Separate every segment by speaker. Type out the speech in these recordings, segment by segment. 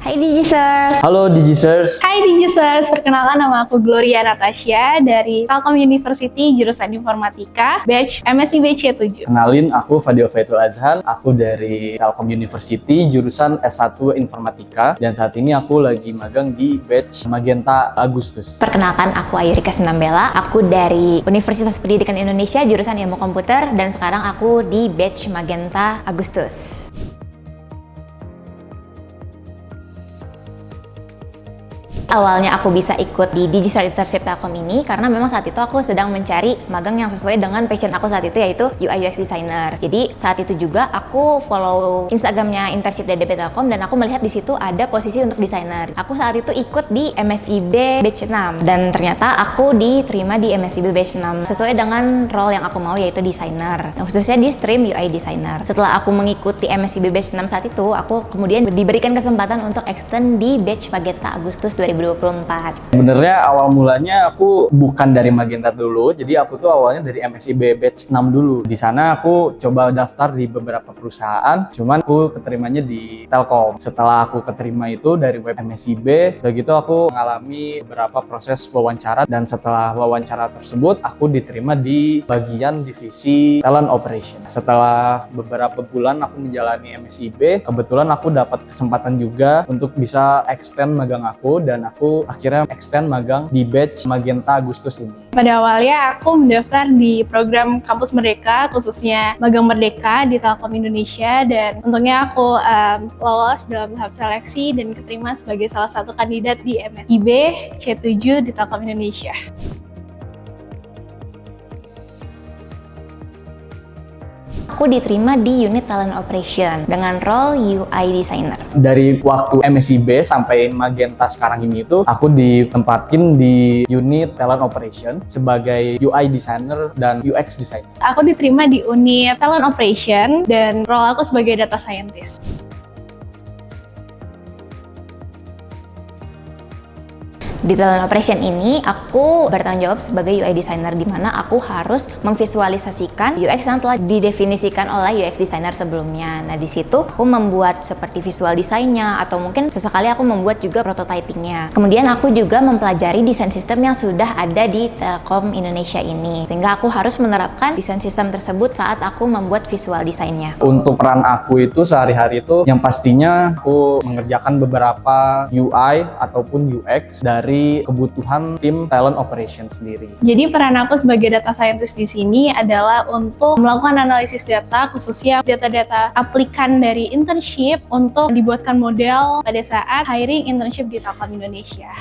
Speaker 1: Hai Digisers.
Speaker 2: Halo Digisers.
Speaker 3: Hai Digisers, perkenalkan nama aku Gloria Natasha dari Telkom University jurusan Informatika, batch MSIB C7.
Speaker 2: Kenalin, aku Fadil Faithul Azhan. Aku dari Telkom University jurusan S1 Informatika dan saat ini aku lagi magang di batch Magenta Agustus.
Speaker 1: Perkenalkan, aku Ayu Rika Senambela. Aku dari Universitas Pendidikan Indonesia jurusan Ilmu Komputer dan sekarang aku di batch Magenta Agustus. Awalnya aku bisa ikut di Digital Internship Telkom ini karena memang saat itu aku sedang mencari magang yang sesuai dengan passion aku saat itu, yaitu UI UX Designer. Jadi saat itu juga aku follow Instagramnya Internship DDP Telkom dan aku melihat di situ ada posisi untuk desainer. Aku saat itu ikut di MSIB Batch 6 dan ternyata aku diterima di MSIB Batch 6 sesuai dengan role yang aku mau, yaitu desainer, khususnya di stream UI Designer. Setelah aku mengikuti MSIB Batch 6 saat itu, aku kemudian diberikan kesempatan untuk extend di Batch Magenta Agustus 2024.
Speaker 2: Sebenarnya awal mulanya aku bukan dari Magenta dulu, jadi aku tuh awalnya dari MSIB Batch 6 dulu. Di sana aku coba daftar di beberapa perusahaan, cuman aku keterimanya di Telkom. Setelah aku keterima itu dari web MSIB, begitu aku mengalami beberapa proses wawancara dan setelah wawancara tersebut aku diterima di bagian divisi Talent Operation. Setelah beberapa bulan aku menjalani MSIB, kebetulan aku dapat kesempatan juga untuk bisa extend magang aku dan aku akhirnya extend magang di batch Magenta Agustus ini.
Speaker 3: Pada awalnya aku mendaftar di program Kampus Merdeka, khususnya Magang Merdeka di Telkom Indonesia, dan untungnya aku lolos dalam tahap seleksi dan keterima sebagai salah satu kandidat di MSIB C7 di Telkom Indonesia.
Speaker 1: Aku diterima di unit Talent Operation dengan role UI Designer.
Speaker 2: Dari waktu MSIB sampai Magenta sekarang ini itu aku ditempatin di unit Talent Operation sebagai UI Designer dan UX Designer.
Speaker 3: Aku diterima di unit Talent Operation dan role aku sebagai Data Scientist.
Speaker 1: Di Talent Operation ini, aku bertanggung jawab sebagai UI Designer, di mana aku harus memvisualisasikan UX yang telah didefinisikan oleh UX Designer sebelumnya. Nah, di situ aku membuat seperti visual desainnya, atau mungkin sesekali aku membuat juga prototypingnya. Kemudian aku juga mempelajari desain sistem yang sudah ada di Telkom Indonesia ini, sehingga aku harus menerapkan desain sistem tersebut saat aku membuat visual desainnya.
Speaker 2: Untuk peran aku itu sehari-hari itu yang pastinya aku mengerjakan beberapa UI ataupun UX dari kebutuhan tim talent operation sendiri.
Speaker 3: Jadi peran aku sebagai data scientist di sini adalah untuk melakukan analisis data, khususnya data-data aplikan dari internship untuk dibuatkan model pada saat hiring internship di Telkom Indonesia.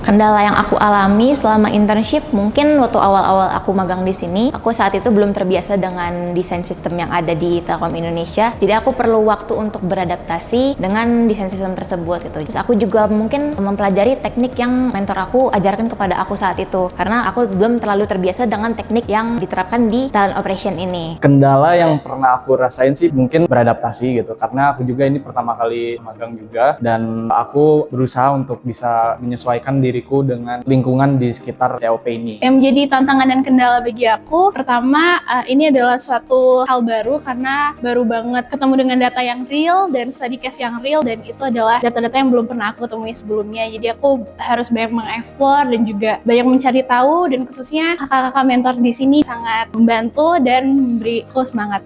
Speaker 1: Kendala yang aku alami selama internship, mungkin waktu awal-awal aku magang di sini, aku saat itu belum terbiasa dengan desain sistem yang ada di Telkom Indonesia. Jadi aku perlu waktu untuk beradaptasi dengan desain sistem tersebut gitu. Terus aku juga mungkin mempelajari teknik yang mentor aku ajarkan kepada aku saat itu, karena aku belum terlalu terbiasa dengan teknik yang diterapkan di talent operation ini.
Speaker 2: Kendala yang pernah aku rasain sih mungkin beradaptasi gitu, karena aku juga ini pertama kali magang juga dan aku berusaha untuk bisa menyesuaikan diriku dengan lingkungan di sekitar TOP ini.
Speaker 3: Yang menjadi tantangan dan kendala bagi aku, pertama ini adalah suatu hal baru karena baru banget ketemu dengan data yang real dan study case yang real, dan itu adalah data-data yang belum pernah aku temui sebelumnya. Jadi aku harus banyak mengeksplor dan juga banyak mencari tahu, dan khususnya kakak-kakak mentor di sini sangat membantu dan memberi aku semangat.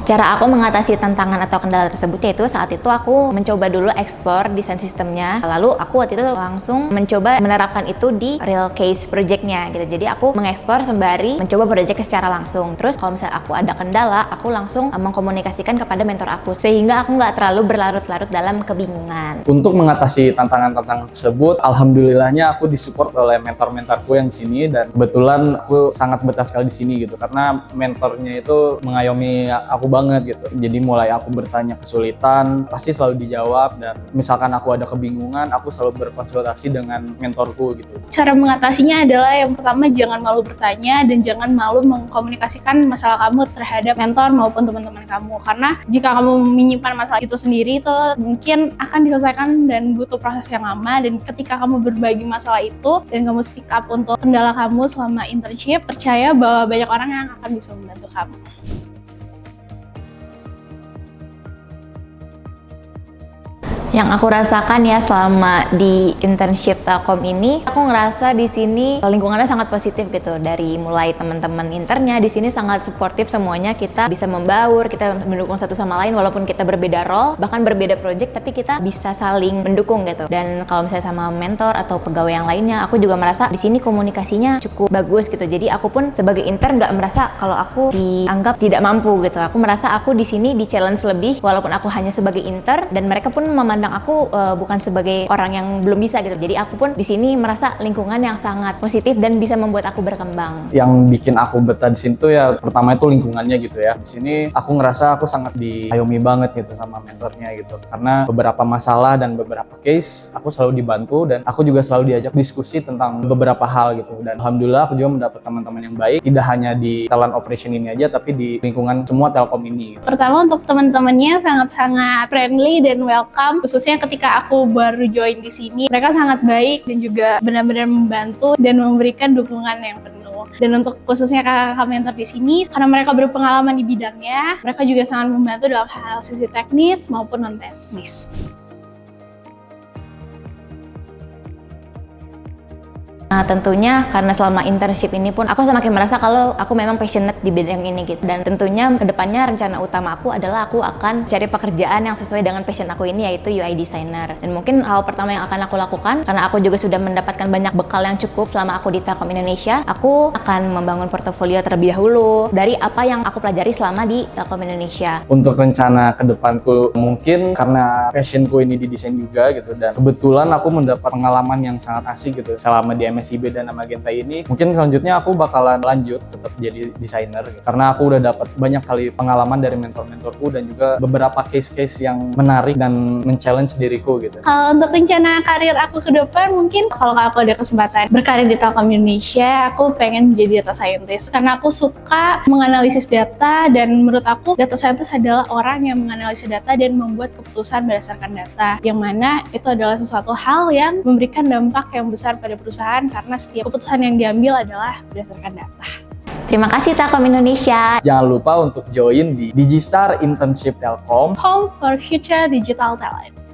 Speaker 1: Cara aku mengatasi tantangan atau kendala tersebut yaitu saat itu aku mencoba dulu explore desain sistemnya, lalu aku waktu itu langsung mencoba menerapkan itu di real case projectnya gitu. Jadi aku mengeksplor sembari mencoba project secara langsung. Terus kalau misalnya aku ada kendala, aku langsung mengkomunikasikan kepada mentor aku sehingga aku nggak terlalu berlarut-larut dalam kebingungan.
Speaker 2: Untuk mengatasi tantangan-tantangan tersebut, alhamdulillahnya aku disupport oleh mentor-mentorku yang di sini, dan kebetulan aku sangat betah sekali di sini gitu karena mentornya itu mengayomi aku banget gitu. Jadi mulai aku bertanya kesulitan, pasti selalu dijawab, dan misalkan aku ada kebingungan, aku selalu berkonsultasi dengan mentorku gitu.
Speaker 3: Cara mengatasinya adalah yang pertama, jangan malu bertanya dan jangan malu mengkomunikasikan masalah kamu terhadap mentor maupun teman-teman kamu. Karena jika kamu menyimpan masalah itu sendiri, itu mungkin akan diselesaikan dan butuh proses yang lama. Dan ketika kamu berbagi masalah itu dan kamu speak up untuk kendala kamu selama internship, percaya bahwa banyak orang yang akan bisa membantu kamu.
Speaker 1: Yang aku rasakan ya selama di internship Telkom ini, aku ngerasa di sini lingkungannya sangat positif gitu. Dari mulai teman-teman internnya di sini sangat suportif semuanya, kita bisa membaur, kita mendukung satu sama lain walaupun kita berbeda role, bahkan berbeda project, tapi kita bisa saling mendukung gitu. Dan kalau misalnya sama mentor atau pegawai yang lainnya, aku juga merasa di sini komunikasinya cukup bagus gitu. Jadi aku pun sebagai intern nggak merasa kalau aku dianggap tidak mampu gitu. Aku merasa aku di sini di challenge lebih walaupun aku hanya sebagai intern, dan mereka pun memandang aku bukan sebagai orang yang belum bisa gitu. Jadi aku pun di sini merasa lingkungan yang sangat positif dan bisa membuat aku berkembang.
Speaker 2: Yang bikin aku betah di sini tuh ya pertama itu lingkungannya gitu ya. Di sini aku ngerasa aku sangat diayomi banget gitu sama mentornya gitu. Karena beberapa masalah dan beberapa case aku selalu dibantu, dan aku juga selalu diajak diskusi tentang beberapa hal gitu. Dan alhamdulillah aku juga mendapat teman-teman yang baik, tidak hanya di talent operation ini aja tapi di lingkungan semua Telkom ini.
Speaker 3: Pertama, untuk teman-temannya sangat-sangat friendly dan welcome. Khususnya ketika aku baru join di sini, mereka sangat baik dan juga benar-benar membantu dan memberikan dukungan yang penuh. Dan untuk khususnya kakak mentor di sini, karena mereka berpengalaman di bidangnya, mereka juga sangat membantu dalam hal sisi teknis maupun non teknis.
Speaker 1: Nah, tentunya karena selama internship ini pun aku semakin merasa kalau aku memang passionate di bidang ini gitu. Dan tentunya kedepannya rencana utama aku adalah aku akan cari pekerjaan yang sesuai dengan passion aku ini, yaitu UI designer. Dan mungkin hal pertama yang akan aku lakukan, karena aku juga sudah mendapatkan banyak bekal yang cukup selama aku di Telkom Indonesia, aku akan membangun portofolio terlebih dahulu dari apa yang aku pelajari selama di Telkom Indonesia.
Speaker 2: Untuk rencana ke depanku, mungkin karena passionku ini di desain juga gitu, dan kebetulan aku mendapat pengalaman yang sangat asik gitu selama di MSIB dan Magenta ini. Mungkin selanjutnya aku bakalan lanjut tetap jadi desainer gitu. Karena aku udah dapat banyak kali pengalaman dari mentor-mentorku dan juga beberapa case-case yang menarik dan men-challenge diriku gitu.
Speaker 3: Kalau untuk rencana karir aku ke depan, mungkin kalau aku ada kesempatan berkarir di Telkom Indonesia, aku pengen menjadi data scientist karena aku suka menganalisis data, dan menurut aku data scientist adalah orang yang menganalisis data dan membuat keputusan berdasarkan data, yang mana itu adalah sesuatu hal yang memberikan dampak yang besar pada perusahaan karena setiap keputusan yang diambil adalah berdasarkan data.
Speaker 1: Terima kasih Telkom Indonesia.
Speaker 2: Jangan lupa untuk join di Digistar Internship Telkom.
Speaker 3: Home for Future Digital Talent.